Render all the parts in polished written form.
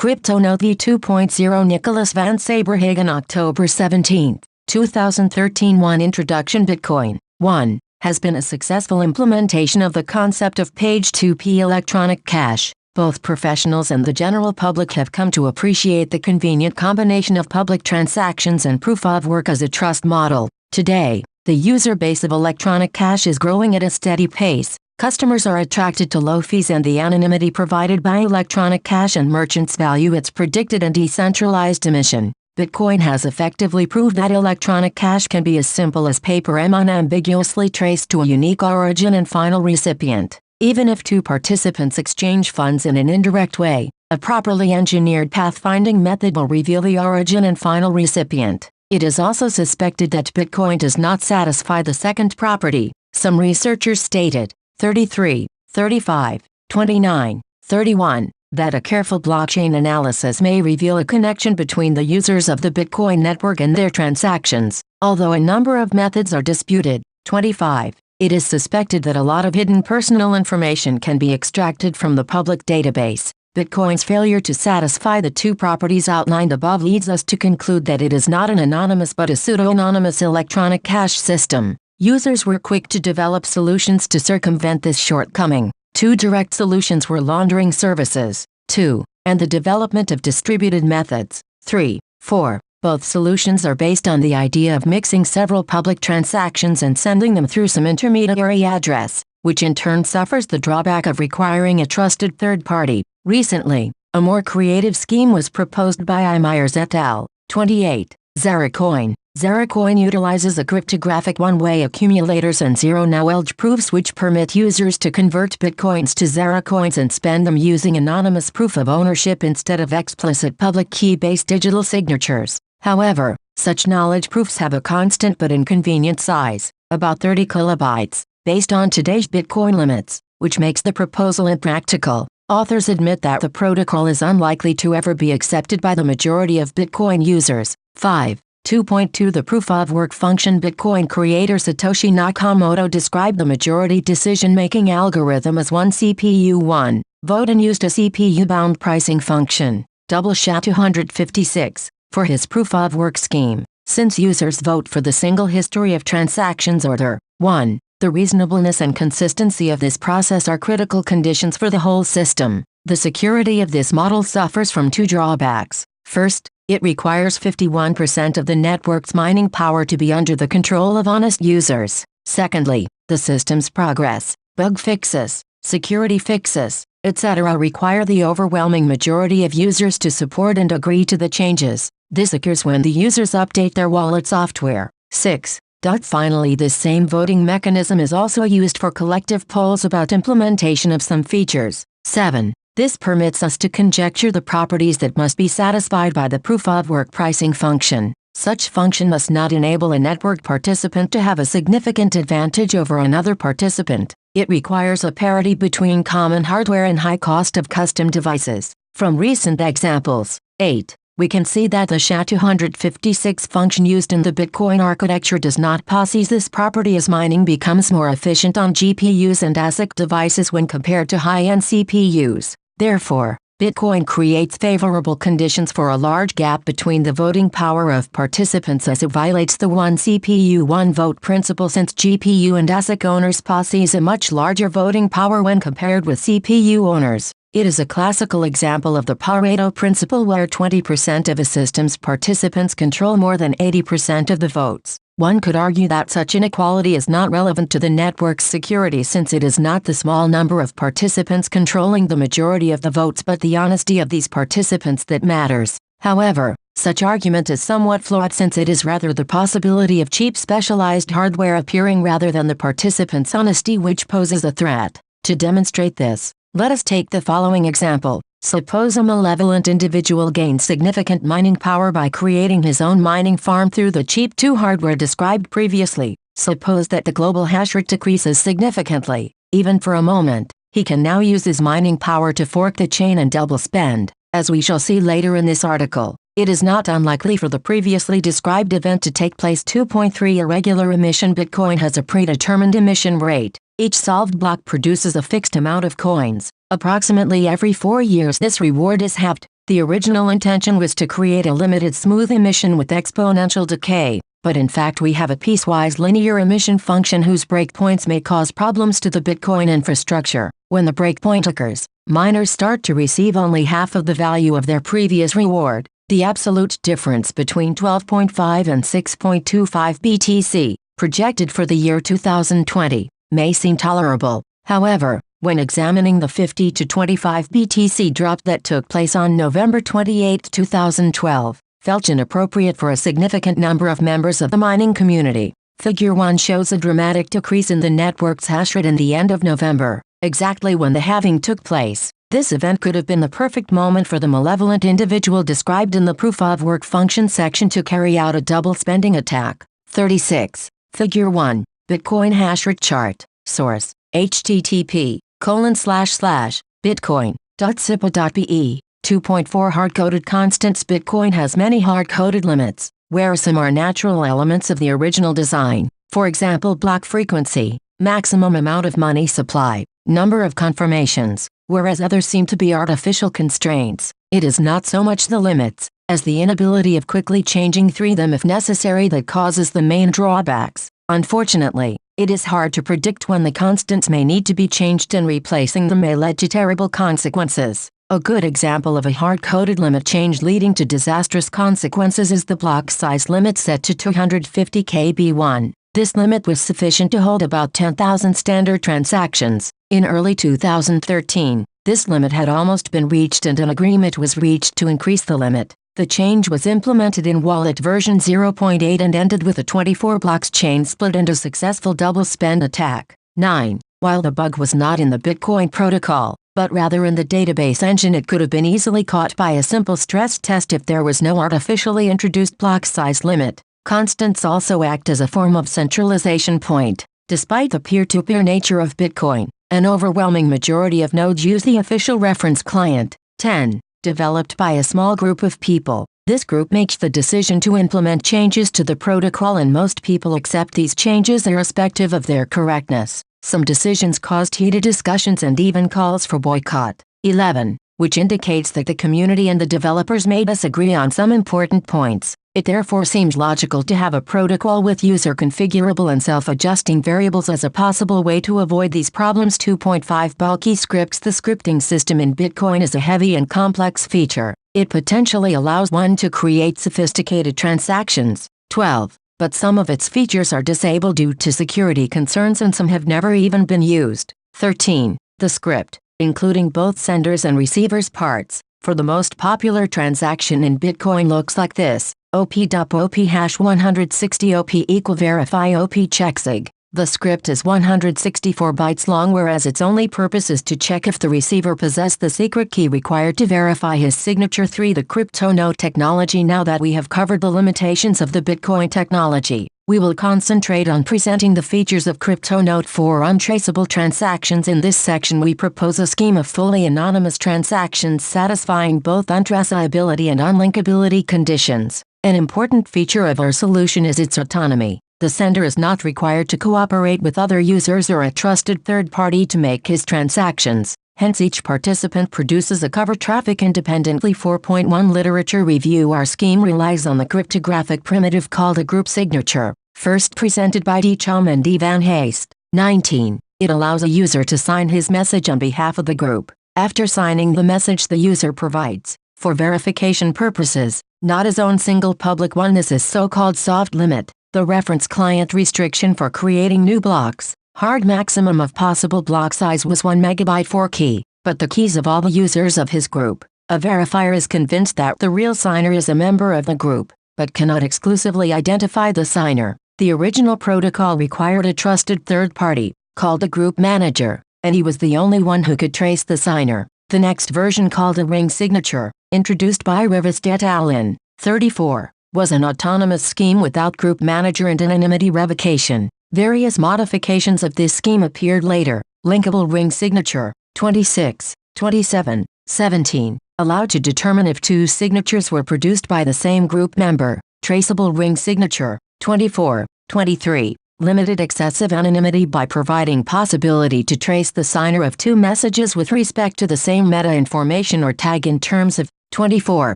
Crypto Note v2.0 Nicholas Van Saberhagen October 17, 2013 1 Introduction Bitcoin 1. Has been a successful implementation of the concept of Page 2P electronic cash. Both professionals and the general public have come to appreciate the convenient combination of public transactions and proof of work as a trust model. Today, the user base of electronic cash is growing at a steady pace. Customers are attracted to low fees and the anonymity provided by electronic cash, and merchants value its predicted and decentralized emission. Bitcoin has effectively proved that electronic cash can be as simple as paper and unambiguously traced to a unique origin and final recipient. Even if two participants exchange funds in an indirect way, a properly engineered pathfinding method will reveal the origin and final recipient. It is also suspected that Bitcoin does not satisfy the second property. Some researchers stated, 33, 35, 29, 31, that a careful blockchain analysis may reveal a connection between the users of the Bitcoin network and their transactions. Although a number of methods are disputed, 25, it is suspected that a lot of hidden personal information can be extracted from the public database. Bitcoin's failure to satisfy the two properties outlined above leads us to conclude that it is not an anonymous but a pseudo-anonymous electronic cash system. Users were quick to develop solutions to circumvent this shortcoming. Two direct solutions were laundering services, 2, and the development of distributed methods, 3, 4. Both solutions are based on the idea of mixing several public transactions and sending them through some intermediary address, which in turn suffers the drawback of requiring a trusted third party. Recently, a more creative scheme was proposed by I. Myers et al., 28, Zeracoin. Zeracoin utilizes a cryptographic one-way accumulators and zero-knowledge proofs which permit users to convert bitcoins to Zeracoins and spend them using anonymous proof of ownership instead of explicit public key-based digital signatures. However, such knowledge proofs have a constant but inconvenient size, about 30 kilobytes, based on today's Bitcoin limits, which makes the proposal impractical. Authors admit that the protocol is unlikely to ever be accepted by the majority of Bitcoin users. 5. 2.2 The Proof of Work Function. Bitcoin creator Satoshi Nakamoto described the majority decision-making algorithm as one CPU 1 vote and used a CPU-bound pricing function, double SHA-256, for his proof of work scheme. Since users vote for the single history of transactions order, 1, the reasonableness and consistency of this process are critical conditions for the whole system. The security of this model suffers from two drawbacks. First, it requires 51% of the network's mining power to be under the control of honest users. Secondly, the system's progress, bug fixes, security fixes, etc. require the overwhelming majority of users to support and agree to the changes. This occurs when the users update their wallet software. 6. Finally, this same voting mechanism is also used for collective polls about implementation of some features. 7. This permits us to conjecture the properties that must be satisfied by the proof of work pricing function. Such function must not enable a network participant to have a significant advantage over another participant. It requires a parity between common hardware and high cost of custom devices. From recent examples, 8, we can see that the SHA-256 function used in the Bitcoin architecture does not possess this property as mining becomes more efficient on GPUs and ASIC devices when compared to high-end CPUs. Therefore, Bitcoin creates favorable conditions for a large gap between the voting power of participants as it violates the one CPU one vote principle, since GPU and ASIC owners possess a much larger voting power when compared with CPU owners. It is a classical example of the Pareto principle where 20% of a system's participants control more than 80% of the votes. One could argue that such inequality is not relevant to the network's security, since it is not the small number of participants controlling the majority of the votes but the honesty of these participants that matters. However, such argument is somewhat flawed, since it is rather the possibility of cheap specialized hardware appearing rather than the participants' honesty which poses a threat. To demonstrate this, let us take the following example. Suppose a malevolent individual gains significant mining power by creating his own mining farm through the cheap 2 hardware described previously. Suppose that the global hash rate decreases significantly, even for a moment. He can now use his mining power to fork the chain and double spend. As we shall see later in this article, it is not unlikely for the previously described event to take place. 2.3 Irregular emission. Bitcoin has a predetermined emission rate. Each solved block produces a fixed amount of coins. Approximately every 4 years this reward is halved. The original intention was to create a limited smooth emission with exponential decay, but in fact we have a piecewise linear emission function whose breakpoints may cause problems to the Bitcoin infrastructure. When the breakpoint occurs, miners start to receive only half of the value of their previous reward. The absolute difference between 12.5 and 6.25 BTC, projected for the year 2020, may seem tolerable. However, when examining the 50 to 25 BTC drop that took place on November 28, 2012, felt inappropriate for a significant number of members of the mining community. Figure 1 shows a dramatic decrease in the network's hash rate in the end of November, exactly when the halving took place. This event could have been the perfect moment for the malevolent individual described in the proof of work function section to carry out a double spending attack. 36. Figure 1. Bitcoin hashrate chart. Source: http://bitcoin.sipa.be. 2.4 Hard-coded constants. Bitcoin has many hard-coded limits, where some are natural elements of the original design. For example, block frequency, maximum amount of money supply, number of confirmations, whereas others seem to be artificial constraints. It is not so much the limits, as the inability of quickly changing through them if necessary that causes the main drawbacks. Unfortunately, it is hard to predict when the constants may need to be changed, and replacing them may lead to terrible consequences. A good example of a hard-coded limit change leading to disastrous consequences is the block size limit set to 250 KB1. This limit was sufficient to hold about 10,000 standard transactions. In early 2013, this limit had almost been reached and an agreement was reached to increase the limit. The change was implemented in wallet version 0.8 and ended with a 24 blocks chain split and a successful double spend attack. 9. While the bug was not in the Bitcoin protocol, but rather in the database engine, it could have been easily caught by a simple stress test if there was no artificially introduced block size limit. Constants also act as a form of centralization point. Despite the peer-to-peer nature of Bitcoin, an overwhelming majority of nodes use the official reference client. 10. Developed by a small group of people. This group makes the decision to implement changes to the protocol, and most people accept these changes irrespective of their correctness. Some decisions caused heated discussions and even calls for boycott. 11. Which indicates that the community and the developers may disagree on some important points. It therefore seems logical to have a protocol with user-configurable and self-adjusting variables as a possible way to avoid these problems. 2.5 Bulky scripts. The scripting system in Bitcoin is a heavy and complex feature. It potentially allows one to create sophisticated transactions. 12. But some of its features are disabled due to security concerns, and some have never even been used. 13. The script, including both senders and receivers parts, for the most popular transaction in Bitcoin looks like this: op hash 160 op equal verify op checksig. The script is 164 bytes long, whereas its only purpose is to check if the receiver possessed the secret key required to verify his signature. 3. The crypto note technology. Now that we have covered the limitations of the Bitcoin technology, we will concentrate on presenting the features of crypto note for untraceable transactions. In this section, we propose a scheme of fully anonymous transactions satisfying both untraceability and unlinkability conditions. An important feature of our solution is its autonomy. The sender is not required to cooperate with other users or a trusted third party to make his transactions. Hence, each participant produces a cover traffic independently. 4.1 Literature review. Our scheme relies on the cryptographic primitive called a group signature, first presented by D. Chum and D. Van Haste. 19. It allows a user to sign his message on behalf of the group. After signing the message, the user provides, for verification purposes, not his own single public one. This is so-called soft limit, the reference client restriction for creating new blocks. Hard maximum of possible block size was 1 megabyte for key, but the keys of all the users of his group. A verifier is convinced that the real signer is a member of the group, but cannot exclusively identify the signer. The original protocol required a trusted third party, called a group manager, and he was the only one who could trace the signer. The next version, called a ring signature, introduced by Rivest et al. in 34, was an autonomous scheme without group manager and anonymity revocation. Various modifications of this scheme appeared later. Linkable ring signature. 26, 27, 17. Allowed to determine if two signatures were produced by the same group member. Traceable ring signature. 24, 23. Limited excessive anonymity by providing possibility to trace the signer of two messages with respect to the same meta information or tag in terms of 24.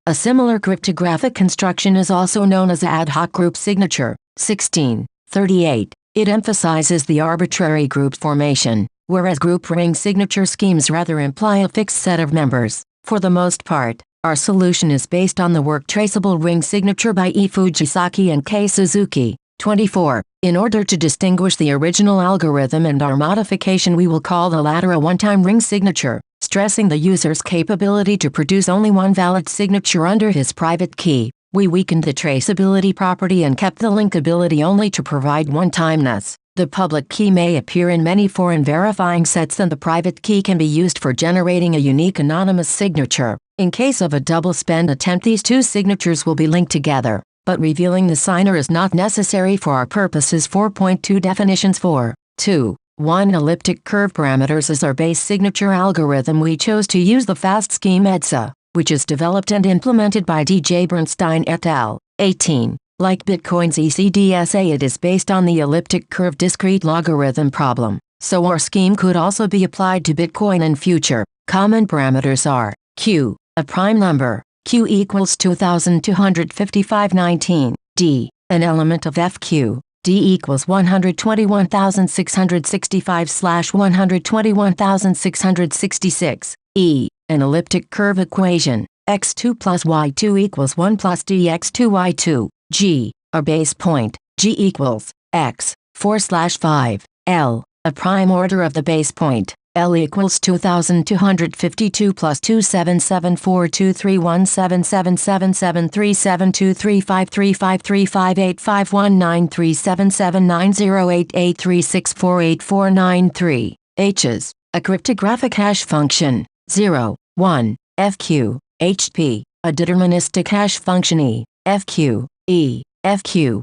A similar cryptographic construction is also known as ad hoc group signature. 16. 38. It emphasizes the arbitrary group formation, whereas group ring signature schemes rather imply a fixed set of members. For the most part, our solution is based on the work Traceable Ring Signature by E. Fujisaki and K. Suzuki. 24. In order to distinguish the original algorithm and our modification, we will call the latter a one-time ring signature, stressing the user's capability to produce only one valid signature under his private key. We weakened the traceability property and kept the linkability only to provide one-timeness. The public key may appear in many foreign verifying sets, and the private key can be used for generating a unique anonymous signature. In case of a double spend attempt, these two signatures will be linked together, but revealing the signer is not necessary for our purposes. 4.2 Definitions. 4. 2. 1. Elliptic curve parameters is our base signature algorithm. We chose to use the fast scheme EDSA, which is developed and implemented by D.J. Bernstein et al. 18. Like Bitcoin's ECDSA, it is based on the elliptic curve discrete logarithm problem, so our scheme could also be applied to Bitcoin in future. Common parameters are Q, a prime number, Q equals 225519, D, an element of FQ, D equals 121,665/121,666, E, an elliptic curve equation, x2 plus y2 equals 1 plus dx2 y2, G, a base point, G equals x, 4/5, L, a prime order of the base point, L equals 2252 plus 27423177773535519377908883648493. H's, a cryptographic hash function, 0, 1, FQ, HP, a deterministic hash function E, FQ, E, FQ,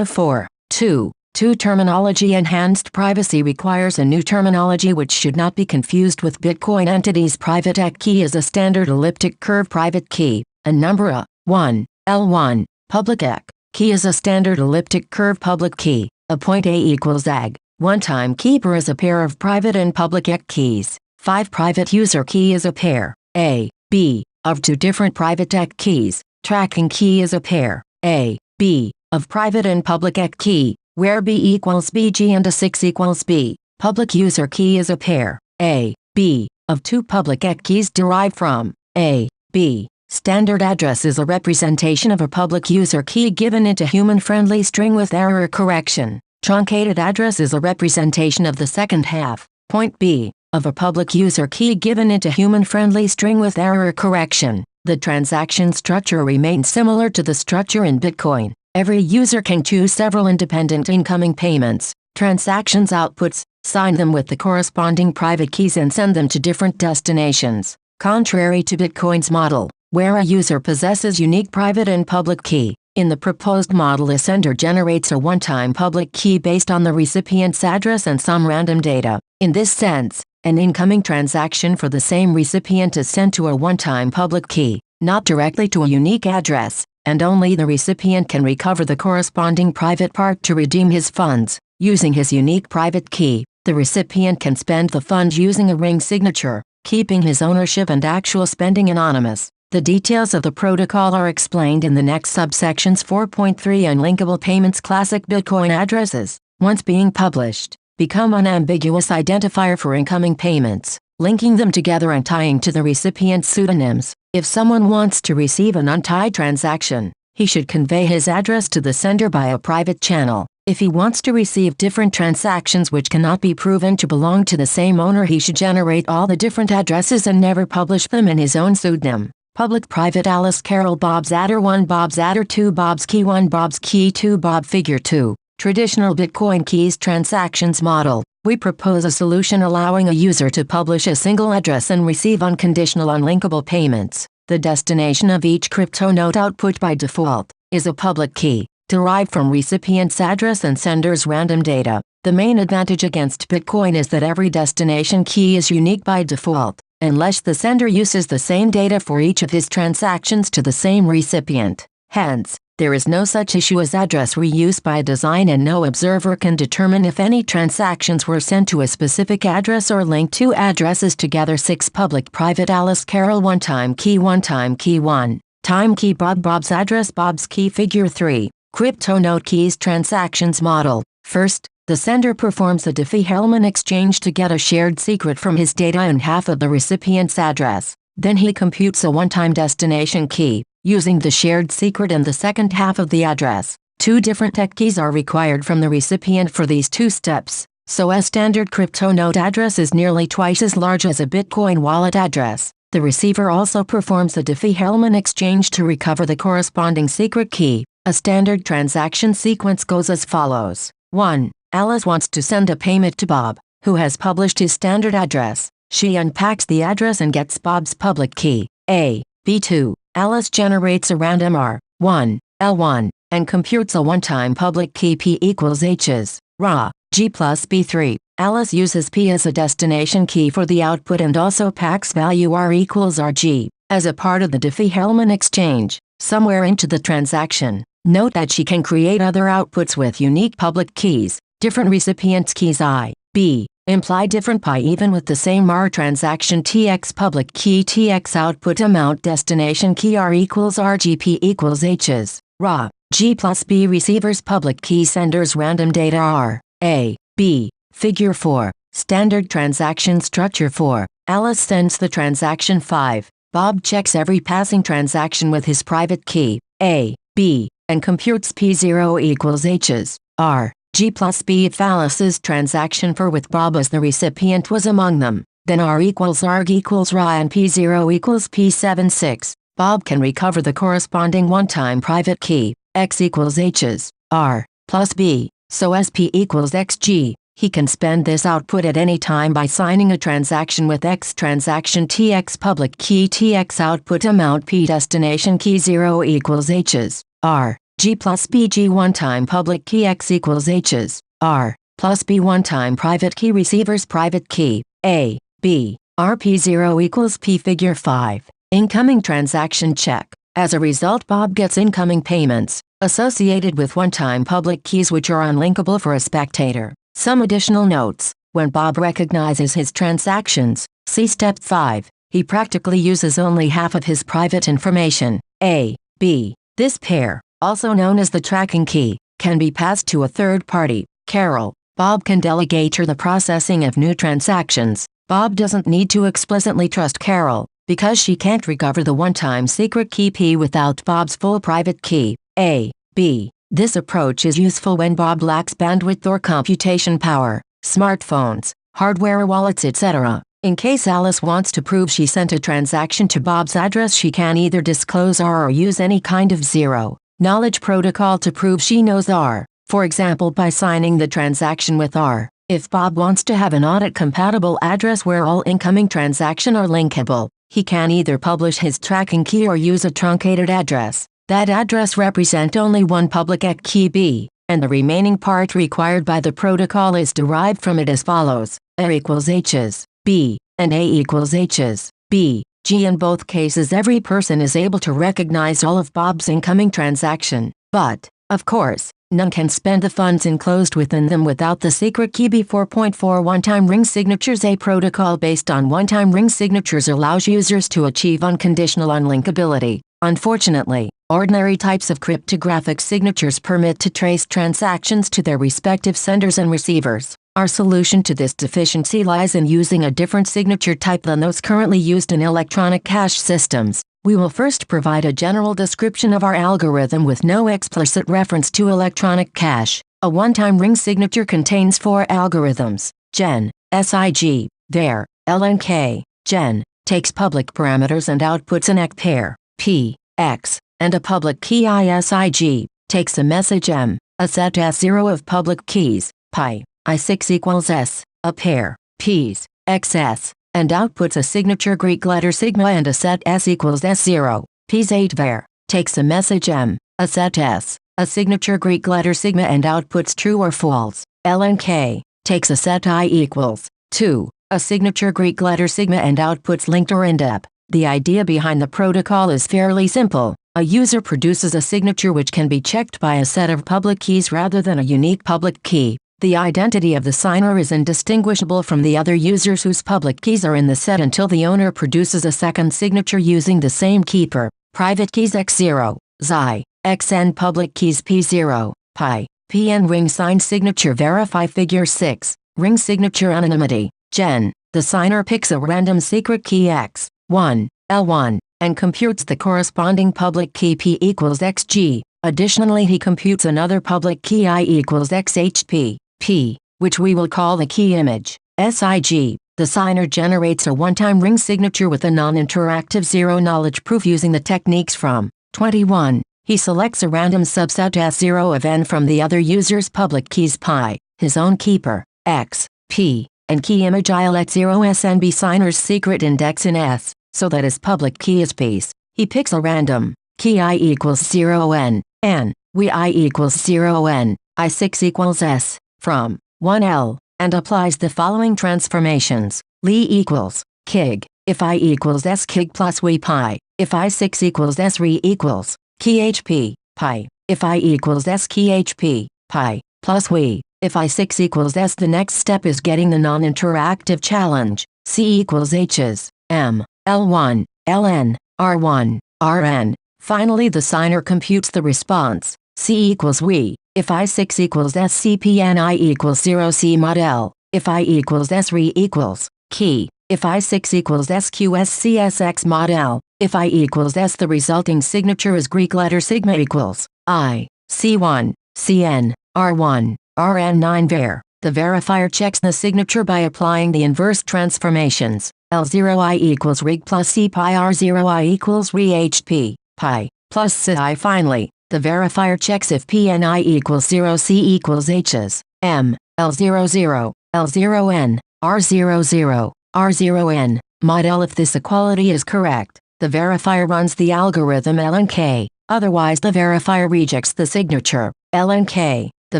4, 2. Terminology. Enhanced privacy requires a new terminology which should not be confused with Bitcoin entities. Private key is a standard elliptic curve private key, a number A, 1, L1. Public key is a standard elliptic curve public key, a point A equals AG. One-time keeper is a pair of private and public keys. 5. Private user key is a pair, A, B, of two different private keys. Tracking key is a pair, A, B, of private and public key, where B equals BG and A6 equals B. Public user key is a pair, A, B, of two public keys derived from A, B. Standard address is a representation of a public user key given into human-friendly string with error correction. Truncated address is a representation of the second half, point B, of a public user key given into human-friendly string with error correction. The transaction structure remains similar to the structure in Bitcoin. Every user can choose several independent incoming payments, transactions outputs, sign them with the corresponding private keys and send them to different destinations. Contrary to Bitcoin's model, where a user possesses unique private and public key, in the proposed model a sender generates a one-time public key based on the recipient's address and some random data. In this sense, an incoming transaction for the same recipient is sent to a one-time public key, not directly to a unique address, and only the recipient can recover the corresponding private part to redeem his funds. Using his unique private key, the recipient can spend the funds using a ring signature, keeping his ownership and actual spending anonymous. The details of the protocol are explained in the next subsections. 4.3 Unlinkable payments. Classic Bitcoin addresses, once being published, become unambiguous identifier for incoming payments, linking them together and tying to the recipient's pseudonyms. If someone wants to receive an untied transaction, he should convey his address to the sender by a private channel. If he wants to receive different transactions which cannot be proven to belong to the same owner, he should generate all the different addresses and never publish them in his own pseudonym. Public private Alice Carol Bob's adder 1 Bob's adder 2 Bob's key 1 Bob's key 2 Bob figure 2. Traditional Bitcoin keys transactions model. We propose a solution allowing a user to publish a single address and receive unconditional unlinkable payments. The destination of each crypto note output by default is a public key, derived from recipient's address and sender's random data. The main advantage against Bitcoin is that every destination key is unique by default, unless the sender uses the same data for each of his transactions to the same recipient. Hence, There is no such issue as address reuse by design, and no observer can determine if any transactions were sent to a specific address or linked to addresses together. 6. Public private Alice Carol one-time key 1 time key Bob's address Bob's key. Figure 3. Crypto node keys transactions model. First, the sender performs a Diffie-Hellman exchange to get a shared secret from his data and half of the recipient's address. Then he computes a one-time destination key, using the shared secret and the second half of the address. 2 different tech keys are required from the recipient for these 2 steps, so a standard crypto node address is nearly twice as large as a Bitcoin wallet address. The receiver also performs a Diffie-Hellman exchange to recover the corresponding secret key. A standard transaction sequence goes as follows. 1. Alice wants to send a payment to Bob, who has published his standard address. She unpacks the address and gets Bob's public key, A. B2. Alice generates a random R1, L1, and computes a one-time public key P equals H's, RA, G plus B3. Alice uses P as a destination key for the output and also packs value R equals RG. As a part of the Diffie-Hellman exchange, somewhere into the transaction, note that she can create other outputs with unique public keys. Different recipients' keys I, B, imply different pi even with the same R transaction. TX public key TX output amount destination key R equals RGP equals H's, RA, G plus B receiver's public key senders random data R, A, B. Figure 4. Standard transaction structure 4. Alice sends the transaction 5. Bob checks every passing transaction with his private key, A, B, and computes P0 equals H's, R, G plus B if Alice's transaction 4 with Bob as the recipient was among them. Then R equals RG equals RA and P0 equals P76. Bob can recover the corresponding one-time private key, X equals H's, R, plus B, so as P equals XG. He can spend this output at any time by signing a transaction with X transaction TX public key TX output amount P destination key 0 equals H's, R, G plus BG one-time public key X equals H's, R, plus B one-time private key receiver's private key, A, B, RP0 equals P. Figure 5. Incoming transaction check. As a result, Bob gets incoming payments, associated with one-time public keys which are unlinkable for a spectator. Some additional notes. When Bob recognizes his transactions, see Step 5, he practically uses only half of his private information, A, B. This pair, also known as the tracking key, can be passed to a third party, Carol. Bob can delegate her the processing of new transactions. Bob doesn't need to explicitly trust Carol, because she can't recover the one-time secret key P without Bob's full private key, A, B. This approach is useful when Bob lacks bandwidth or computation power, smartphones, hardware, wallets, etc. In case Alice wants to prove she sent a transaction to Bob's address, she can either disclose R or use any kind of zero-knowledge protocol to prove she knows R, for example by signing the transaction with R. If Bob wants to have an audit-compatible address where all incoming transactions are linkable, he can either publish his tracking key or use a truncated address. That address represents only one public key B, and the remaining part required by the protocol is derived from it as follows: A equals H's, B, and A equals H's, B, G. In both cases, every person is able to recognize all of Bob's incoming transaction, but, of course, none can spend the funds enclosed within them without the secret key B. 4.4 One-time ring signatures. A protocol based on one-time ring signatures allows users to achieve unconditional unlinkability. Unfortunately, ordinary types of cryptographic signatures permit to trace transactions to their respective senders and receivers. Our solution to this deficiency lies in using a different signature type than those currently used in electronic cash systems. We will first provide a general description of our algorithm with no explicit reference to electronic cash. A one-time ring signature contains 4 algorithms: Gen, SIG, Var, LNK. Gen takes public parameters and outputs an EC pair, P, X, and a public key ISIG, takes a message M, a set S0 of public keys, pi, I6 equals S, a pair, Ps, XS, and outputs a signature Greek letter sigma and a set S equals S0, Ps8 var, takes a message M, a set S, a signature Greek letter sigma and outputs true or false. LNK, takes a set I equals 2, a signature Greek letter sigma and outputs linked or indep. The idea behind the protocol is fairly simple. A user produces a signature which can be checked by a set of public keys rather than a unique public key. The identity of the signer is indistinguishable from the other users whose public keys are in the set until the owner produces a second signature using the same keeper. Private keys x0, xi, xn, public keys p0, pi, pn. Ring signed signature. Verify figure 6. Ring signature anonymity. Gen. The signer picks a random secret key x1, L1, and computes the corresponding public key p equals xg. Additionally, he computes another public key I equals xhp, p, which we will call the key image, sig. The signer generates a one-time ring signature with a non-interactive zero-knowledge proof using the techniques from 21. He selects a random subset S0 of n from the other user's public keys pi, his own keeper, x, p, and key image I let 0 sn be signer's secret index in S, so that his public key is piece. He picks a random key I equals 0n, n, we I equals 0n, I6 equals S, from 1L, and applies the following transformations. Li equals kig, if I equals S kig plus we pi, if I6 equals S re equals key HP, pi, if I equals S key HP, pi, plus we, if I6 equals S. The next step is getting the non-interactive challenge, C equals H's, M, L1, Ln, R1, Rn. Finally, the signer computes the response, C equals we, if I6 equals S CPNI equals 0 C mod L, if I equals S re equals key, if I6 equals SQSCSX mod L, if I equals S. The resulting signature is Greek letter sigma equals I, C1, Cn, R1, Rn9 var. The verifier checks the signature by applying the inverse transformations, L0I equals rig plus C pi R0I equals re HP, pi, plus Ci. Finally, the verifier checks if PNI equals 0 C equals H's, M, L00, L0N, R00, R0N, mod L. If this equality is correct, the verifier runs the algorithm LNK, otherwise the verifier rejects the signature, LNK. The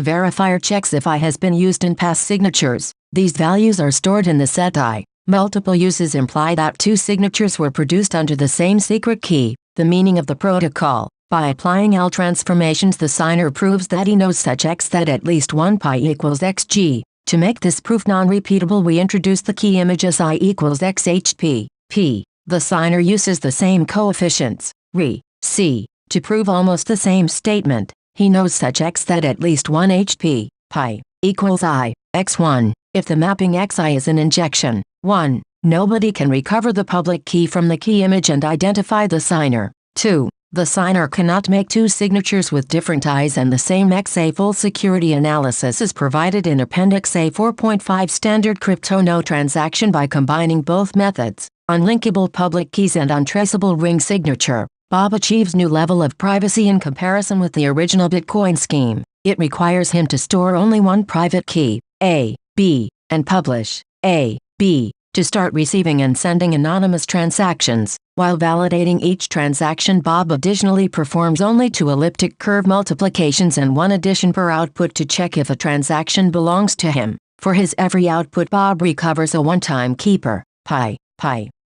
verifier checks if I has been used in past signatures. These values are stored in the set I. Multiple uses imply that two signatures were produced under the same secret key. The meaning of the protocol. By applying L transformations, the signer proves that he knows such X that at least 1 pi equals Xg. To make this proof non-repeatable, we introduce the key image as I equals XHP, P. The signer uses the same coefficients, re, C, to prove almost the same statement. He knows such X that at least 1 HP, pi, equals I, X1. If the mapping Xi is an injection, 1, nobody can recover the public key from the key image and identify the signer. 2. The signer cannot make two signatures with different I's and the same X. A full security analysis is provided in Appendix A 4.5 Standard Crypto No Transaction. By combining both methods, unlinkable public keys and untraceable ring signature, Bob achieves new level of privacy in comparison with the original Bitcoin scheme. It requires him to store only one private key, A, B, and publish A, B, to start receiving and sending anonymous transactions. While validating each transaction, Bob additionally performs only two elliptic curve multiplications and one addition per output to check if a transaction belongs to him. For his every output, Bob recovers a one-time keeper, pi,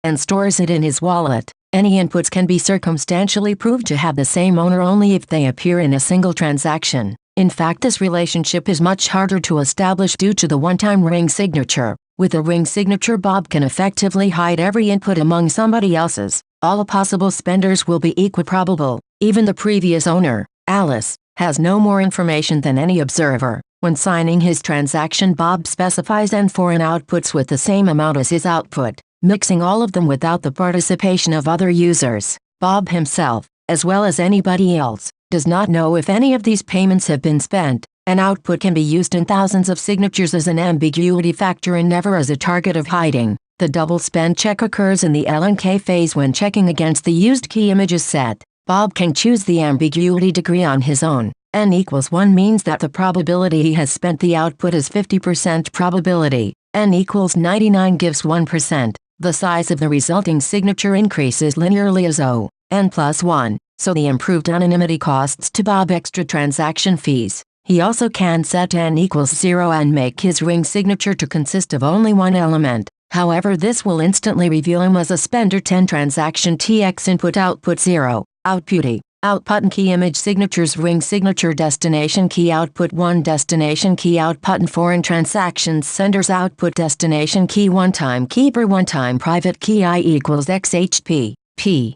and stores it in his wallet. Any inputs can be circumstantially proved to have the same owner only if they appear in a single transaction. In fact, this relationship is much harder to establish due to the one-time ring signature. With a ring signature, Bob can effectively hide every input among somebody else's. All possible spenders will be equiprobable. Even the previous owner, Alice, has no more information than any observer. When signing his transaction, Bob specifies n foreign outputs with the same amount as his output, mixing all of them without the participation of other users. Bob himself, as well as anybody else, does not know if any of these payments have been spent. An output can be used in thousands of signatures as an ambiguity factor and never as a target of hiding. The double spend check occurs in the LNK phase when checking against the used key image is set. Bob can choose the ambiguity degree on his own. N equals 1 means that the probability he has spent the output is 50% probability. N equals 99 gives 1%. The size of the resulting signature increases linearly as O, n plus 1, so the improved anonymity costs to Bob extra transaction fees. He also can set n equals 0 and make his ring signature to consist of only one element. However, this will instantly reveal him as a spender 10 transaction TX input output 0, output E. Output and key image signatures. Ring signature. Destination key output 1. Destination key output and foreign transactions. Senders output. Destination key. One-time keeper. One-time private key. I equals XHP P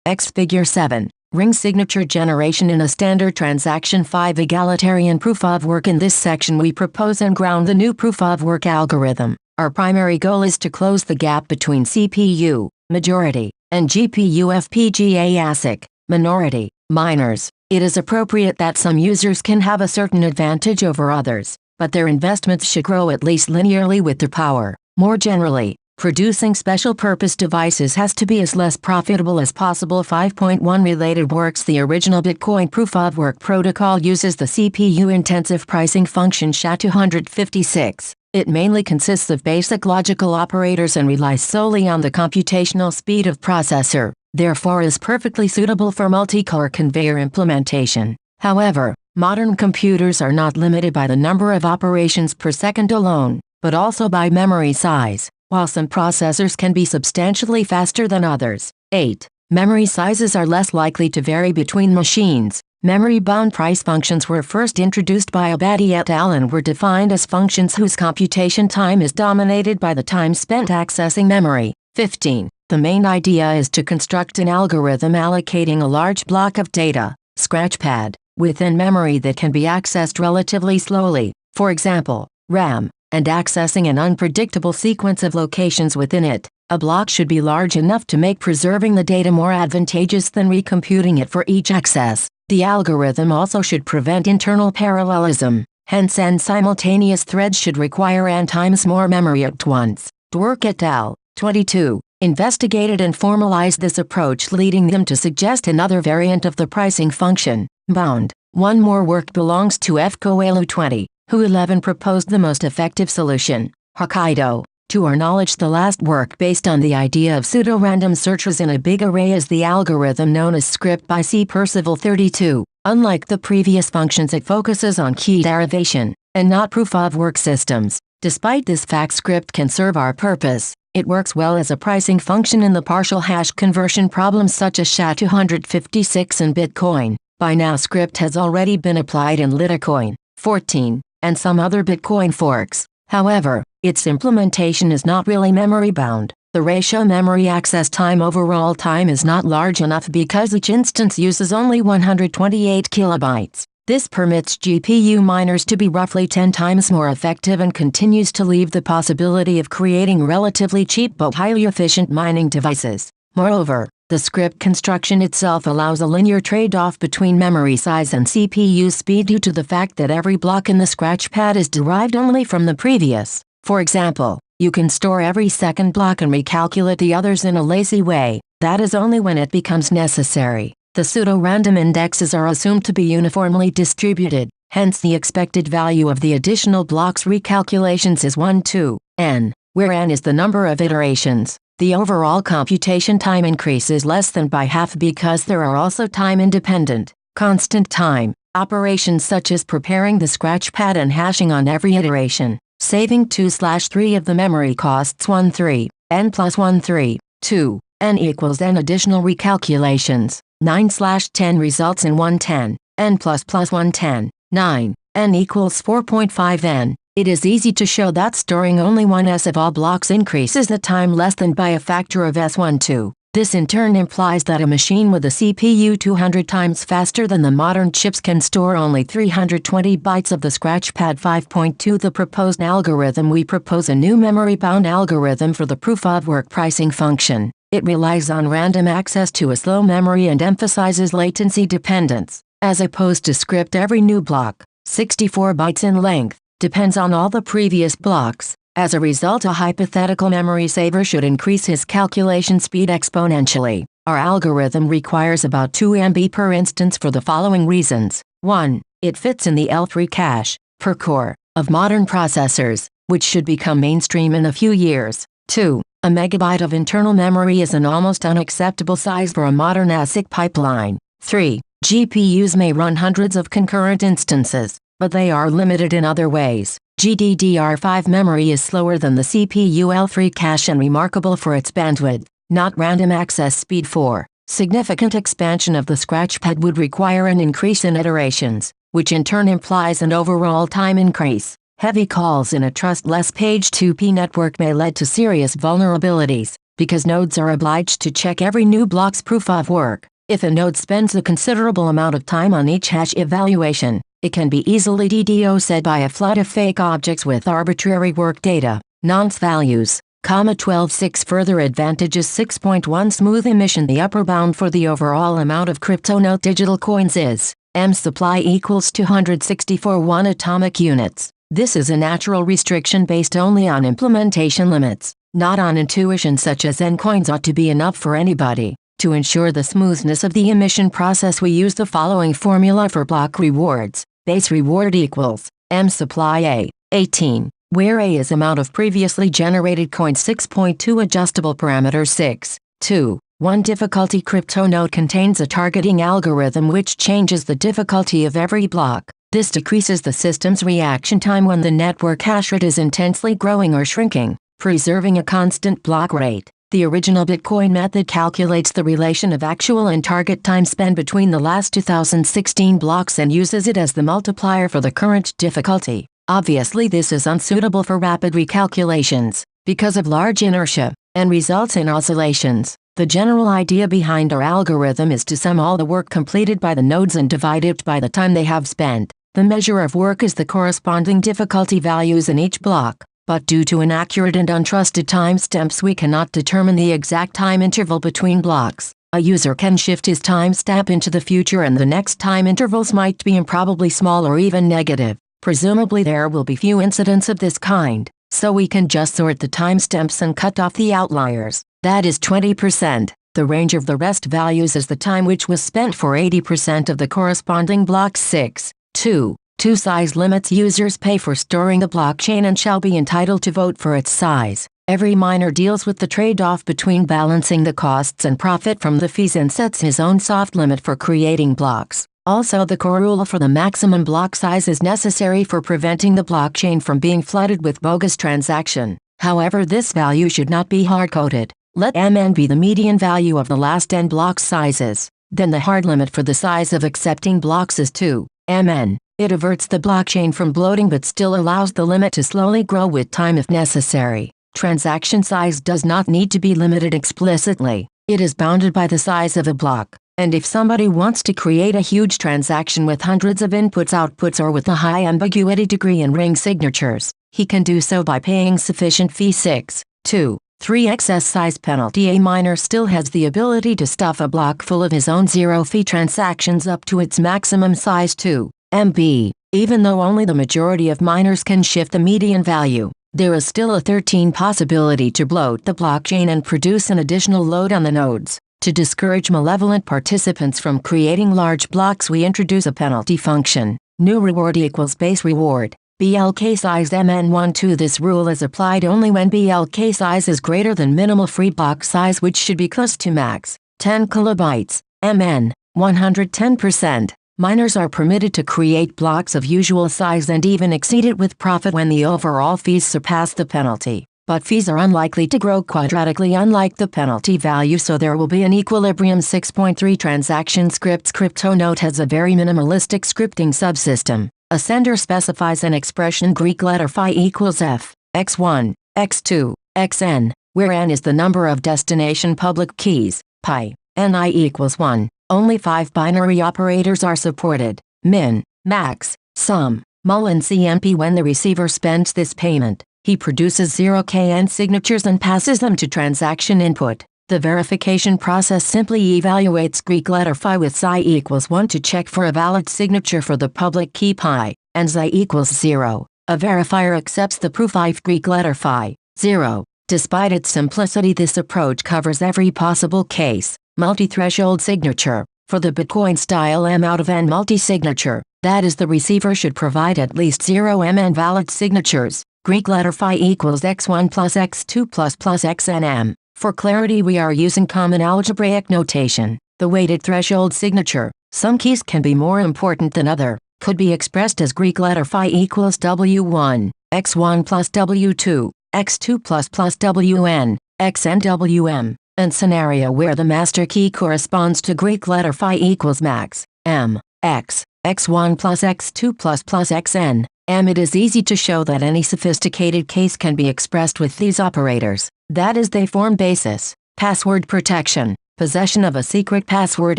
X figure 7. Ring signature generation in a standard transaction. 5. Egalitarian proof of work. In this section we propose and ground the new proof of work algorithm. Our primary goal is to close the gap between CPU, majority, and GPU FPGA ASIC, minority, miners. It is appropriate that some users can have a certain advantage over others, but their investments should grow at least linearly with their power. More generally, producing special-purpose devices has to be as less profitable as possible. 5.1 Related works. The original Bitcoin proof-of-work protocol uses the CPU-intensive pricing function SHA-256. It mainly consists of basic logical operators and relies solely on the computational speed of processor, therefore is perfectly suitable for multi-core conveyor implementation. However, modern computers are not limited by the number of operations per second alone, but also by memory size. While some processors can be substantially faster than others. 8. Memory sizes are less likely to vary between machines. Memory-bound price functions were first introduced by Abadi et al. And were defined as functions whose computation time is dominated by the time spent accessing memory. 15. The main idea is to construct an algorithm allocating a large block of data, scratchpad, within memory that can be accessed relatively slowly, for example, RAM, and accessing an unpredictable sequence of locations within it. A block should be large enough to make preserving the data more advantageous than recomputing it for each access. The algorithm also should prevent internal parallelism, hence n simultaneous threads should require n times more memory at once. Dwork et al. 22. Investigated and formalized this approach, leading them to suggest another variant of the pricing function, bound. One more work belongs to F. Coelho 20, who 11 proposed the most effective solution, Hokkaido. To our knowledge, the last work based on the idea of pseudo-random searches in a big array is the algorithm known as script by C. Percival 32. Unlike the previous functions, it focuses on key derivation, and not proof-of-work systems. Despite this fact, script can serve our purpose. It works well as a pricing function in the partial hash conversion problems such as SHA-256 and Bitcoin. By now, script has already been applied in Litecoin, 14, and some other Bitcoin forks. However, its implementation is not really memory-bound. The ratio memory access time overall time is not large enough because each instance uses only 128 kilobytes. This permits GPU miners to be roughly 10 times more effective and continues to leave the possibility of creating relatively cheap but highly efficient mining devices. Moreover, the script construction itself allows a linear trade-off between memory size and CPU speed due to the fact that every block in the scratchpad is derived only from the previous. For example, you can store every second block and recalculate the others in a lazy way. That is only when it becomes necessary. The pseudo-random indexes are assumed to be uniformly distributed, hence the expected value of the additional blocks recalculations is 1 to n, where n is the number of iterations. The overall computation time increases less than by half because there are also time-independent, constant time operations such as preparing the scratchpad and hashing on every iteration. Saving 2/3 of the memory costs 1/3, n plus 1/3, 2, n equals n additional recalculations. 9/10 results in 1/10, n plus 1/10, 9, n equals 4.5 n. It is easy to show that storing only 1s of all blocks increases the time less than by a factor of s12. This in turn implies that a machine with a CPU 200 times faster than the modern chips can store only 320 bytes of the scratchpad. 5.2 The proposed algorithm. We propose a new memory-bound algorithm for the proof-of-work pricing function. It relies on random access to a slow memory and emphasizes latency dependence. As opposed to script, every new block, 64 bytes in length, depends on all the previous blocks. As a result, a hypothetical memory saver should increase his calculation speed exponentially. Our algorithm requires about 2 MB per instance for the following reasons. 1. It fits in the L3 cache, per core, of modern processors, which should become mainstream in a few years. 2. A megabyte of internal memory is an almost unacceptable size for a modern ASIC pipeline. 3. GPUs may run hundreds of concurrent instances, but they are limited in other ways. GDDR5 memory is slower than the CPU L3 cache and remarkable for its bandwidth, not random access speed. 4. Significant expansion of the scratchpad would require an increase in iterations, which in turn implies an overall time increase. Heavy calls in a trustless page 2P network may lead to serious vulnerabilities, because nodes are obliged to check every new block's proof of work. If a node spends a considerable amount of time on each hash evaluation, it can be easily DDoSed by a flood of fake objects with arbitrary work data, nonce values, 12.6 further advantages 6.1 smooth emission. The upper bound for the overall amount of crypto note digital coins is M supply equals 264 1 atomic units. This is a natural restriction based only on implementation limits, not on intuition such as N coins ought to be enough for anybody. To ensure the smoothness of the emission process, we use the following formula for block rewards. Base reward equals M supply A, 18, where A is amount of previously generated coins, 6.2 adjustable parameter 6, 2, 1 difficulty. Crypto node contains a targeting algorithm which changes the difficulty of every block. This decreases the system's reaction time when the network hash rate is intensely growing or shrinking, preserving a constant block rate. The original Bytecoin method calculates the relation of actual and target time spent between the last 2016 blocks and uses it as the multiplier for the current difficulty. Obviously, this is unsuitable for rapid recalculations, because of large inertia, and results in oscillations. The general idea behind our algorithm is to sum all the work completed by the nodes and divide it by the time they have spent. The measure of work is the corresponding difficulty values in each block. But due to inaccurate and untrusted timestamps, we cannot determine the exact time interval between blocks. A user can shift his timestamp into the future and the next time intervals might be improbably small or even negative. Presumably there will be few incidents of this kind, so we can just sort the timestamps and cut off the outliers. That is 20%. The range of the rest values is the time which was spent for 80% of the corresponding block. 6, 2. 2 size limits. Users pay for storing the blockchain and shall be entitled to vote for its size. Every miner deals with the trade-off between balancing the costs and profit from the fees and sets his own soft limit for creating blocks. Also, the core rule for the maximum block size is necessary for preventing the blockchain from being flooded with bogus transaction. However, this value should not be hard-coded. Let Mn be the median value of the last n block sizes. Then the hard limit for the size of accepting blocks is 2 Mn. It averts the blockchain from bloating but still allows the limit to slowly grow with time if necessary. Transaction size does not need to be limited explicitly. It is bounded by the size of a block. And if somebody wants to create a huge transaction with hundreds of inputs/outputs or with a high ambiguity degree and ring signatures, he can do so by paying sufficient fee. 6, 2, 3 excess size penalty. A miner still has the ability to stuff a block full of his own zero-fee transactions up to its maximum size 2 MB. Even though only the majority of miners can shift the median value, there is still a 13% possibility to bloat the blockchain and produce an additional load on the nodes. To discourage malevolent participants from creating large blocks, we introduce a penalty function. New reward equals base reward. BLK size Mn12. This rule is applied only when BLK size is greater than minimal free block size, which should be close to max 10 kilobytes. Mn 110%. Miners are permitted to create blocks of usual size and even exceed it with profit when the overall fees surpass the penalty. But fees are unlikely to grow quadratically unlike the penalty value, so there will be an equilibrium. 6.3 Transaction scripts. CryptoNote has a very minimalistic scripting subsystem. A sender specifies an expression Greek letter phi equals f, x1, x2, xn, where n is the number of destination public keys, pi, ni equals 1. Only 5 binary operators are supported: min, max, sum, mul and cmp. When the receiver spends this payment, he produces 0kn signatures and passes them to transaction input. The verification process simply evaluates Greek letter phi with psi equals 1 to check for a valid signature for the public key pi, and psi equals 0. A verifier accepts the proof if Greek letter phi, 0. Despite its simplicity, this approach covers every possible case. Multi-threshold signature. For the Bytecoin style M out of N multi-signature, that is, the receiver should provide at least 0 Mn valid signatures. Greek letter phi equals x1 plus x2 plus xnm. For clarity, we are using common algebraic notation. The weighted threshold signature, some keys can be more important than other, could be expressed as Greek letter phi equals w1, x1 plus w2, x2 plus wn, xn wm. and scenario where the master key corresponds to Greek letter phi equals max, m, x, x1 plus x2 plus xn, it is easy to show that any sophisticated case can be expressed with these operators. That is, they form basis. Password protection. Possession of a secret password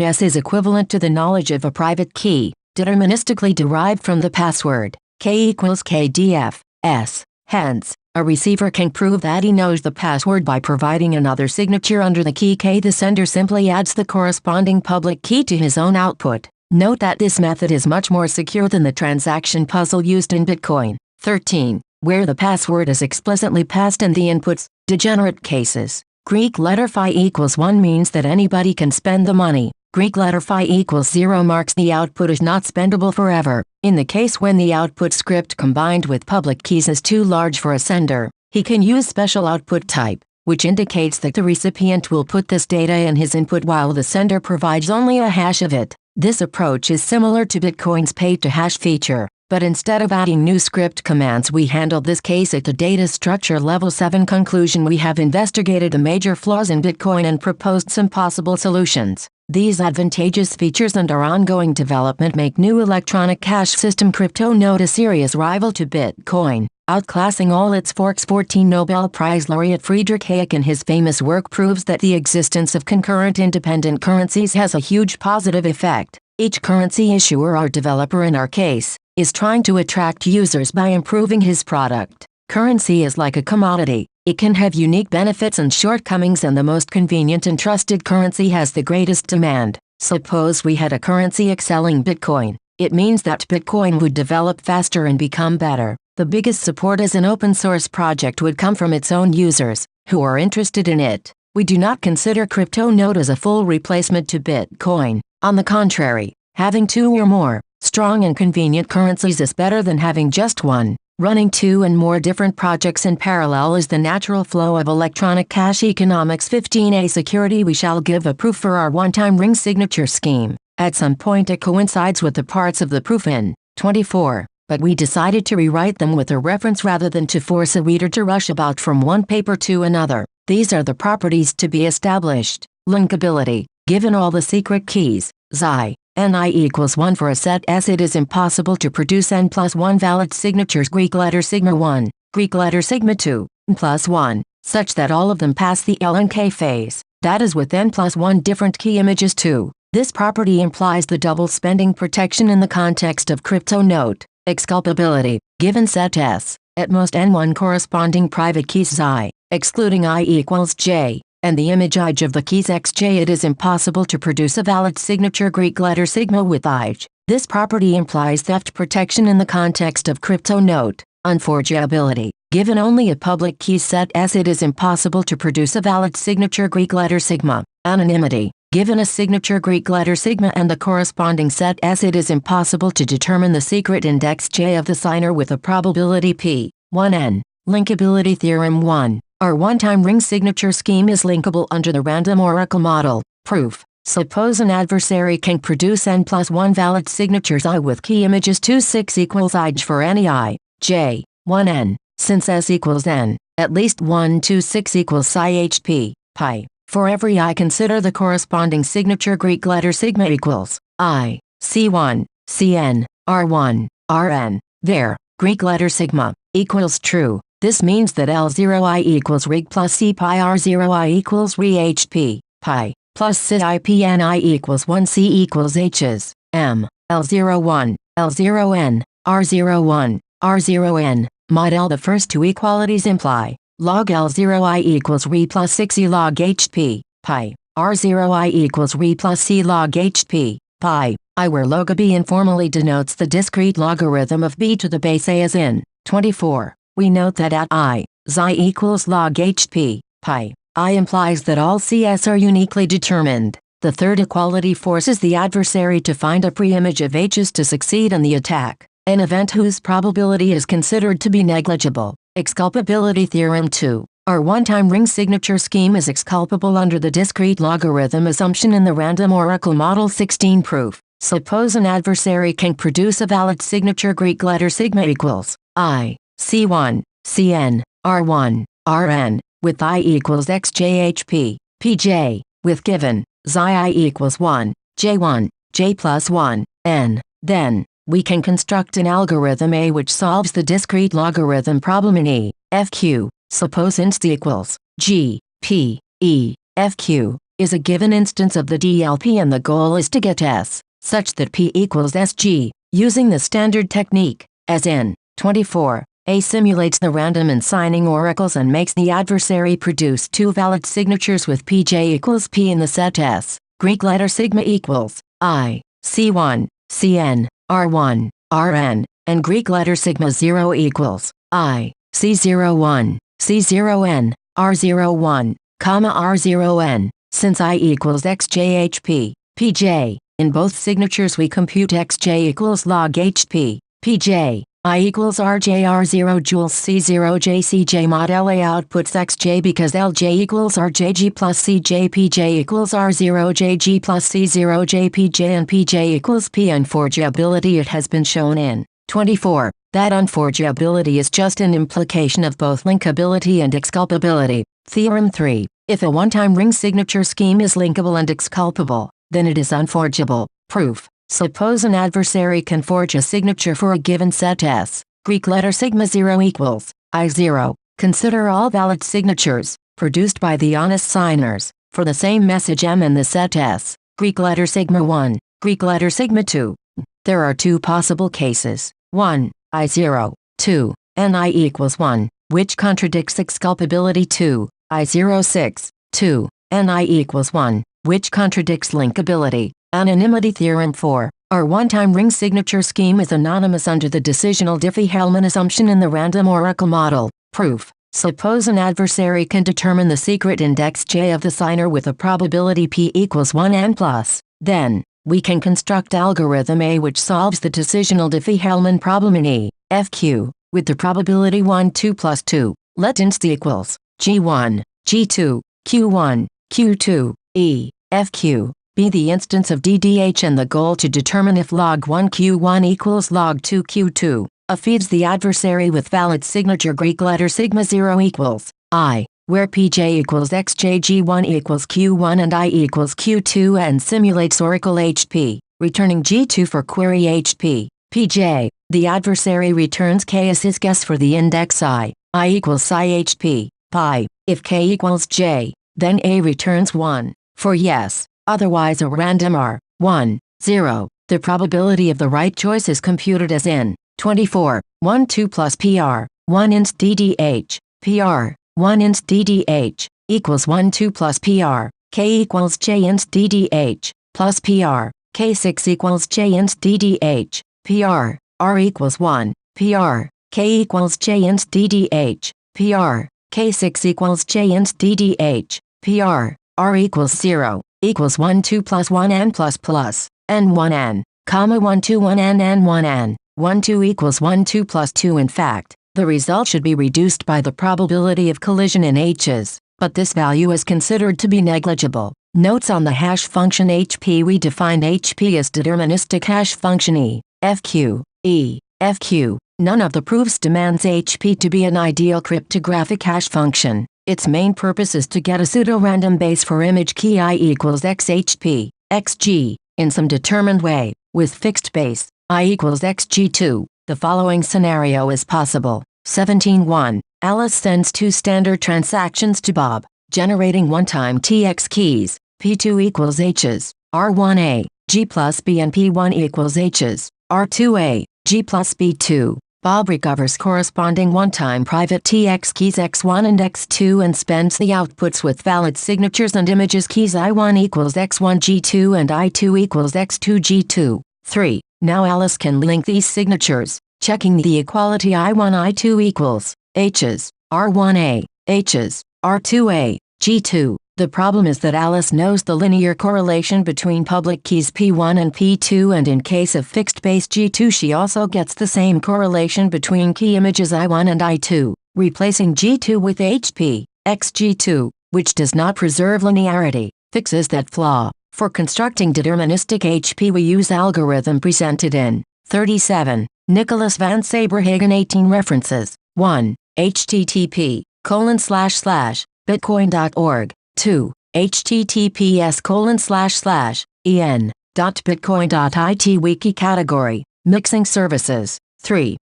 S is equivalent to the knowledge of a private key, deterministically derived from the password. K equals KDF, S. Hence, a receiver can prove that he knows the password by providing another signature under the key K. The sender simply adds the corresponding public key to his own output. Note that this method is much more secure than the transaction puzzle used in Bitcoin. 13. Where the password is explicitly passed in the inputs. Degenerate cases. Greek letter phi equals 1 means that anybody can spend the money. Greek letter phi equals 0 marks the output is not spendable forever. In the case when the output script combined with public keys is too large for a sender, he can use special output type, which indicates that the recipient will put this data in his input while the sender provides only a hash of it. This approach is similar to Bitcoin's pay-to-hash feature, but instead of adding new script commands we handled this case at the data structure level 7. Conclusion: we have investigated the major flaws in Bitcoin and proposed some possible solutions. These advantageous features and our ongoing development make new electronic cash system CryptoNote a serious rival to Bitcoin, outclassing all its forks. 14. Nobel Prize laureate Friedrich Hayek in his famous work proves that the existence of concurrent independent currencies has a huge positive effect. Each currency issuer or developer, in our case, is trying to attract users by improving his product. Currency is like a commodity. It can have unique benefits and shortcomings, and the most convenient and trusted currency has the greatest demand. Suppose we had a currency excelling Bitcoin. It means that Bitcoin would develop faster and become better. The biggest support as an open source project would come from its own users, who are interested in it. We do not consider CryptoNote as a full replacement to Bitcoin. On the contrary, having 2 or more strong and convenient currencies is better than having just one. Running 2 and more different projects in parallel is the natural flow of electronic cash economics. 15. Security. We shall give a proof for our one-time ring signature scheme. At some point it coincides with the parts of the proof in 24, but we decided to rewrite them with a reference rather than to force a reader to rush about from one paper to another. These are the properties to be established. Linkability. Given all the secret keys, xi, ni equals 1 for a set S, it is impossible to produce n plus 1 valid signatures Greek letter sigma 1, Greek letter sigma 2, n plus 1, such that all of them pass the L and K phase, that is with n plus 1 different key images too. This property implies the double spending protection in the context of CryptoNote. Exculpability. Given set S, at most n1 corresponding private keys xi, excluding I equals j, and the image ij of the keys xj, it is impossible to produce a valid signature Greek letter sigma with ij. This property implies theft protection in the context of CryptoNote. Unforgeability. Given only a public key set S, it is impossible to produce a valid signature Greek letter sigma. Anonymity. Given a signature Greek letter sigma and the corresponding set S, it is impossible to determine the secret index j of the signer with a probability p. 1n. Linkability theorem 1. Our one-time ring signature scheme is linkable under the random oracle model. Proof. Suppose an adversary can produce n plus 1 valid signatures I with key images 2 6 equals ij for any I, j, 1n. Since S equals n, at least 1 2 6 equals psi hp, pi. For every I, consider the corresponding signature Greek letter sigma equals I, C1, Cn, R1, Rn. There, Greek letter sigma equals true. This means that L0I equals rig plus C pi R0I equals re HP, pi, plus CIPNI equals 1 C equals H's, M, L01, L0N, R01, R0N, mod L. The first two equalities imply log L0I equals re plus 6 E log HP, pi, R0I equals re plus C log HP, pi, I, where log B informally denotes the discrete logarithm of b to the base a, as in 24. We note that at I, xi equals log HP, pi, I implies that all CS are uniquely determined. The third equality forces the adversary to find a preimage of H's to succeed in the attack, an event whose probability is considered to be negligible. Exculpability theorem 2. Our one-time ring signature scheme is exculpable under the discrete logarithm assumption in the random oracle model. 16. Proof. Suppose an adversary can produce a valid signature Greek letter sigma equals I, C1, Cn, R1, Rn, with I equals xjhp, Pj, with given, xi I equals 1, j1, j plus 1, n. Then, we can construct an algorithm A which solves the discrete logarithm problem in E, fq. Suppose inst equals g, p, e, fq is a given instance of the DLP and the goal is to get S, such that p equals sg, using the standard technique, as in 24. A simulates the random and signing oracles and makes the adversary produce two valid signatures with pj equals p in the set S. Greek letter sigma equals I, C1, Cn, R1, Rn, and Greek letter sigma 0 equals I, C01, C0n, R01, R0n, since I equals xjhp, pj. In both signatures we compute xj equals log hp, pj. I equals RJR0 joules C0 JCJ mod LA outputs XJ because LJ equals RJG plus CJ PJ equals R0 JG plus C0 JPJ and PJ equals P. Unforgeability. It has been shown in 24 that unforgeability is just an implication of both linkability and exculpability. Theorem 3. If a one-time ring signature scheme is linkable and exculpable, then it is unforgeable. Proof. Suppose an adversary can forge a signature for a given set S. Greek letter sigma 0 equals I0. Consider all valid signatures, produced by the honest signers, for the same message M in the set S. Greek letter sigma 1, Greek letter sigma 2. There are two possible cases. 1. I0. 2. Ni equals 1, which contradicts exculpability. 2. I06. 2. Ni equals 1, which contradicts linkability. Anonymity. Theorem 4. Our one-time ring signature scheme is anonymous under the decisional Diffie-Hellman assumption in the random oracle model. Proof. Suppose an adversary can determine the secret index J of the signer with a probability P equals 1 n plus. Then, we can construct algorithm A which solves the decisional Diffie-Hellman problem in E, fq, with the probability 1 2 plus 2. Let inst equals G1, G2, Q1, Q2, E, fq. Be the instance of DDH and the goal to determine if log 1 Q1 equals log 2 Q2. A feeds the adversary with valid signature Greek letter sigma 0 equals I, where pj equals xj G1 equals Q1 and I equals Q2 and simulates oracle HP, returning G2 for query HP, pj. The adversary returns k as his guess for the index I equals psi HP, pi. If k equals j, then A returns 1, for yes. Otherwise a random R, 1, 0. The probability of the right choice is computed as in 24, 1 2 plus PR, 1 inst DDH, PR, 1 inst DDH, equals 1 2 plus PR, K equals J inst DDH, plus PR, K6 equals J inst DDH, PR, R equals 1, PR, K equals J inst DDH, PR, K6 equals J inst DDH, PR, R equals 0. Equals 1 2 plus 1 n plus plus, n 1 n, comma 1 2 1 n n 1 n, 1 2 equals 1 2 plus 2. In fact, the result should be reduced by the probability of collision in H's, but this value is considered to be negligible. Notes on the hash function HP. We defined HP as deterministic hash function E, fq, E, fq. None of the proofs demands HP to be an ideal cryptographic hash function. Its main purpose is to get a pseudo-random base for image key I equals xhp, xg, in some determined way, with fixed base, I equals xg2. The following scenario is possible. 17.1. Alice sends two standard transactions to Bob, generating one-time TX keys, P2 equals H's, R1A, G plus B and P1 equals H's, R2A, G plus B2. Bob recovers corresponding one-time private TX keys X1 and X2 and spends the outputs with valid signatures and images keys I1 equals X1 G2 and I2 equals X2 G2. 3. Now Alice can link these signatures, checking the equality I1 I2 equals H's, R1A, H's, R2A, G2. The problem is that Alice knows the linear correlation between public keys P1 and P2, and in case of fixed base G2 she also gets the same correlation between key images I1 and I2, replacing G2 with HP, XG2, which does not preserve linearity, fixes that flaw. For constructing deterministic HP we use algorithm presented in 37. Nicholas van Saberhagen 18 references. 1. http://bitcoin.org. 2. https://en.bitcoin.it wiki category, mixing services. 3.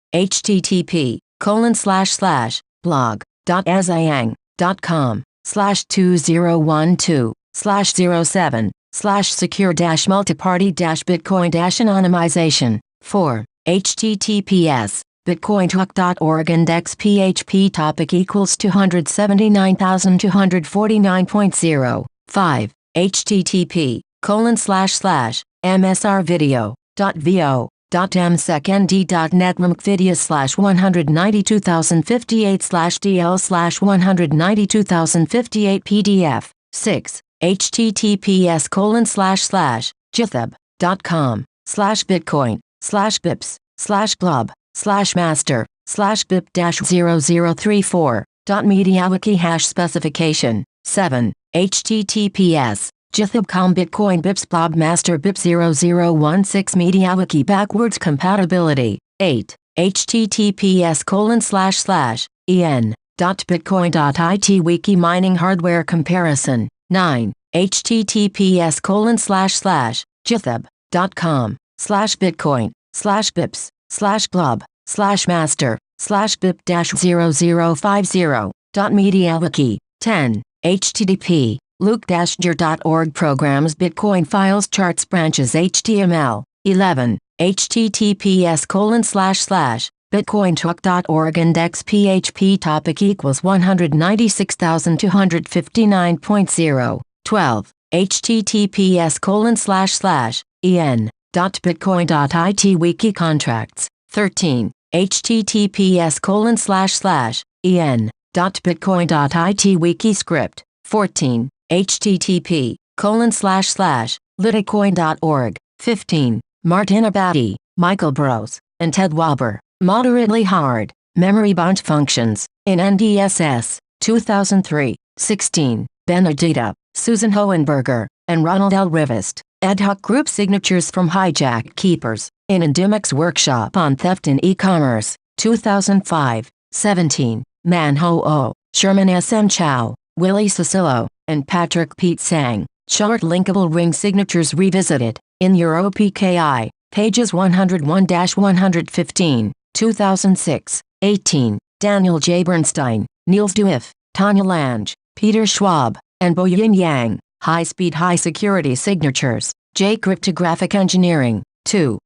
http://blog.azang.com/2012/secure-multiparty-bitcoin-anonymization. 4. https bitcointalk.org index php topic equals 279,249.0. 5. http://msrvideo.vo.msecond.netmcvideos/192,058/dl/192,058 pdf. 6. https://github.com/bitcoin/bip/blub/bip-0034.mediawiki hash specification. 7. https github.com bitcoin bips blob master bip 0016 mediawiki backwards compatibility. 8. https://en.bitcoin.it wiki mining hardware comparison. 9. https://github.com/bitcoin/bips/blub/bip-0050.mediawiki. 10. http luke-ger.org programs bitcoin files charts branches html. 11. https://bitcointalk.org index php topic equals 196,259.0. 12. https://en.bitcoin.it wiki contracts. 13. https://en.bitcoin.it wiki script. 14. http://liticoin.org. 15. Martin Abadi, Michael Bros, and Ted Walber, Moderately Hard, Memory Bound Functions, in NDSS, 2003. 16. Benedita, Susan Hohenberger, and Ronald L. Rivest, Ad hoc group signatures from Hijack Keepers, in Endemic's Workshop on Theft in E-Commerce, 2005. 17. Manho O, Sherman S. M. Chow, Willie Cicillo, and Patrick Pete Sang, Short Linkable Ring Signatures Revisited, in EuroPKI, pages 101-115, 2006. 18. Daniel J. Bernstein, Niels Duif, Tanya Lange, Peter Schwab, and Boyin Yang, High-Speed High-Security Signatures, J. Cryptographic Engineering, 2.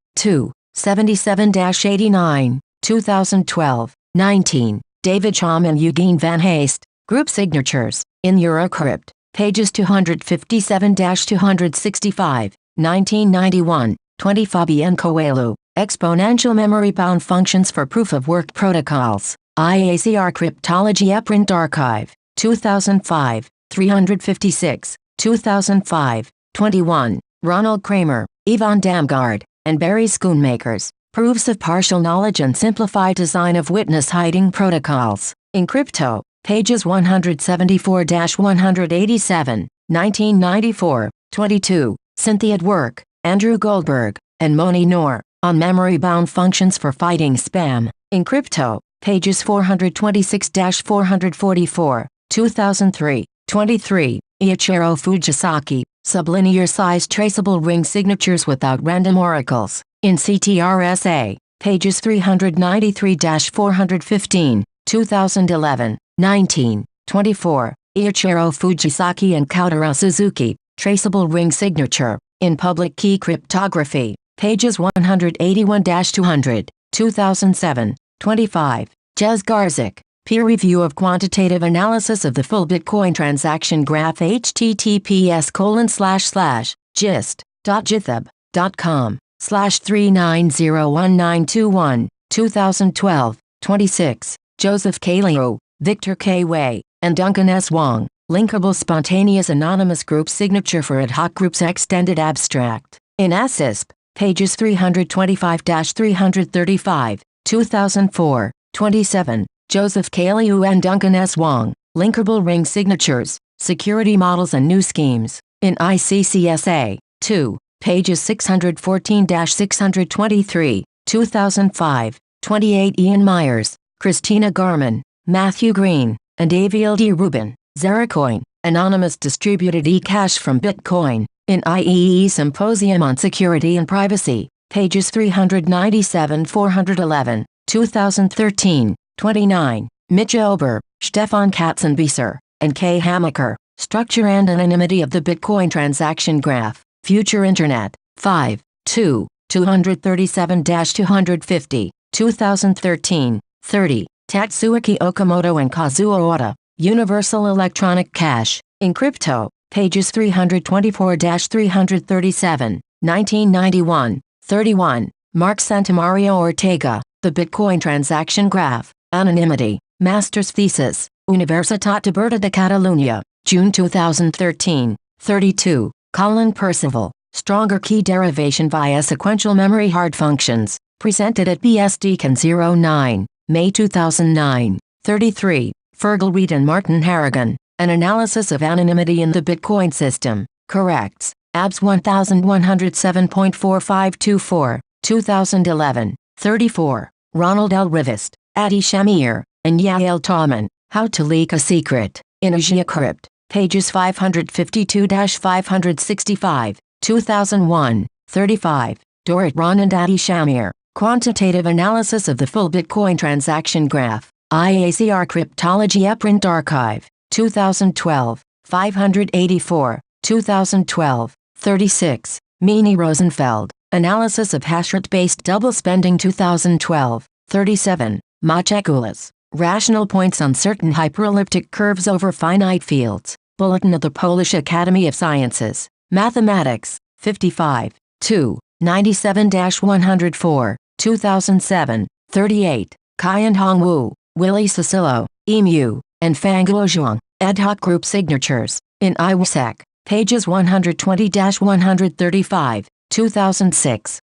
77-89, 2012. 19. David Chaum and Eugene Van Haste, Group Signatures, in Eurocrypt, pages 257-265, 1991. 20. Fabian Coelho, Exponential Memory-Bound Functions for Proof-of-Work Protocols, IACR Cryptology ePrint Archive, 2005. 356, 2005. 21. Ronald Kramer, Yvonne Damgard, and Barry Schoonmakers, Proofs of Partial Knowledge and Simplified Design of Witness Hiding Protocols, in Crypto, pages 174-187, 1994. 22. Cynthia Dwork, Andrew Goldberg, and Moni Noor, on Memory-Bound Functions for Fighting Spam, in Crypto, pages 426-444, 2003. 23. Ichiro Fujisaki, Sublinear Size Traceable Ring Signatures Without Random Oracles, in CTRSA, pages 393-415, 2011. 19. 24. Ichiro Fujisaki and Koutaro Suzuki, Traceable Ring Signature, in Public Key Cryptography, pages 181-200, 2007. 25. Jez Garzik, Peer Review of Quantitative Analysis of the Full Bitcoin Transaction Graph https://gist.github.com/3901921, 2012. 26. Joseph K. Liu, Victor K. Wei, and Duncan S. Wong, Linkable Spontaneous Anonymous Group Signature for Ad Hoc Groups Extended Abstract, in ASISP, pages 325-335, 2004. 27. Joseph K. Liu and Duncan S. Wong, Linkable Ring Signatures, Security Models and New Schemes, in ICCSA, 2, pages 614-623, 2005. 28. Ian Myers, Christina Garman, Matthew Green, and Aviel D. Rubin, Zeracoin, Anonymous distributed eCash from Bytecoin, in IEEE Symposium on Security and Privacy, pages 397-411, 2013, 29, Mitch Ober, Stefan Katzenbieser, and K. Hamaker, Structure and Anonymity of the Bytecoin Transaction Graph, Future Internet, 5, 2, 237-250, 2013, 30, Tatsuaki Okamoto and Kazuo Oda, Universal Electronic Cash, in Crypto, pages 324-337, 1991, 31, Mark Santamaria Ortega, The Bytecoin Transaction Graph, Anonymity, Master's Thesis, Universitat Oberta de Catalunya, June 2013, 32, Colin Percival, Stronger Key Derivation via Sequential Memory Hard Functions, presented at BSDCon 09, May 2009, 33, Fergal Reed and Martin Harrigan, An Analysis of Anonymity in the Bytecoin System, Corrects, ABS 1107.4524, 2011, 34, Ronald L. Rivest, Adi Shamir, and Yael Tauman, How to Leak a Secret, in AsiaCrypt, pages 552-565, 2001, 35, Dorit Ron and Adi Shamir, Quantitative Analysis of the Full Bytecoin Transaction Graph, IACR Cryptology ePrint Archive, 2012, 584, 2012, 36, Meini Rosenfeld, Analysis of Hashrate-Based Double Spending 2012, 37, Machekulas, Rational Points on Certain Hyperelliptic Curves over Finite Fields, Bulletin of the Polish Academy of Sciences, Mathematics, 55, 2, 97-104, 2007, 38, Kai and Hongwu, Willie Cicillo, Emu, and Fangguo Zhuang, Ad hoc Group Signatures, in IWSEC, pages 120-135, 2006,